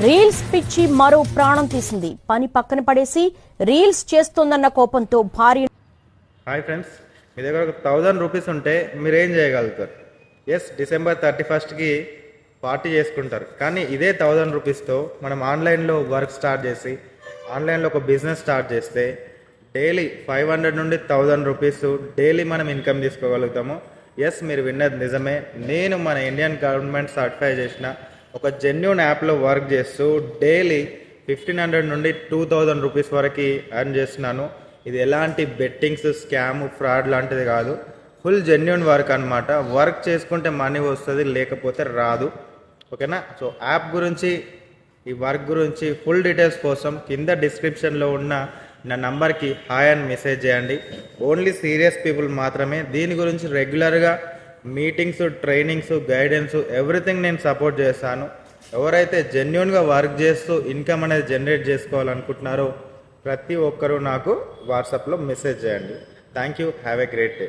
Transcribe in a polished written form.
Reels పిచ్చి మరో ప్రాణం తీసింది. పని పక్కన పడేసి రీల్స్ చేస్తోందన్న కోపంతో భార్య. హాయ్ ఫ్రెండ్స్, మీ దగ్గర ఒక 1000 రూపీస్ ఉంటే మీరేం చేయగలుగుతారు? ఎస్, డిసెంబర్ 31కి పార్టీ చేసుకుంటారు. కానీ ఇదే 1000 రూపీస్తో మనం ఆన్లైన్లో వర్క్ స్టార్ట్ చేసి ఆన్లైన్లో ఒక బిజినెస్ స్టార్ట్ చేస్తే డైలీ 500 నుండి 1000 రూపీస్ డైలీ మనం ఇన్కమ్ తీసుకోగలుగుతాము. ఎస్, మీరు విన్నది నిజమే. నేను మన ఇండియన్ గవర్నమెంట్ సర్టిఫై చేసిన ఒక జెన్యూన్ యాప్లో వర్క్ చేస్తూ డైలీ 1500 నుండి 2000 రూపీస్ వరకు ఎర్న్ చేస్తున్నాను. ఇది ఎలాంటి బెట్టింగ్స్, స్కామ్, ఫ్రాడ్ లాంటిది కాదు. ఫుల్ జెన్యూన్ వర్క్ అనమాట. వర్క్ చేసుకుంటే మనీ వస్తుంది, లేకపోతే రాదు. ఓకేనా? సో యాప్ గురించి, ఈ వర్క్ గురించి ఫుల్ డీటెయిల్స్ కోసం కింద డిస్క్రిప్షన్లో ఉన్న నా నంబర్కి హాయ్ అని మెసేజ్ చేయండి. ఓన్లీ సీరియస్ పీపుల్ మాత్రమే. దీని గురించి రెగ్యులర్గా మీటింగ్స్, ట్రైనింగ్స్, గైడెన్స్, ఎవ్రీథింగ్ నేను సపోర్ట్ చేస్తాను. ఎవరైతే జెన్యూన్గా వర్క్ చేస్తూ ఇన్కమ్ అనేది జనరేట్ చేసుకోవాలనుకుంటున్నారో ప్రతి ఒక్కరూ నాకు వాట్సాప్లో మెసేజ్ చేయండి. Thank you. Have a great day.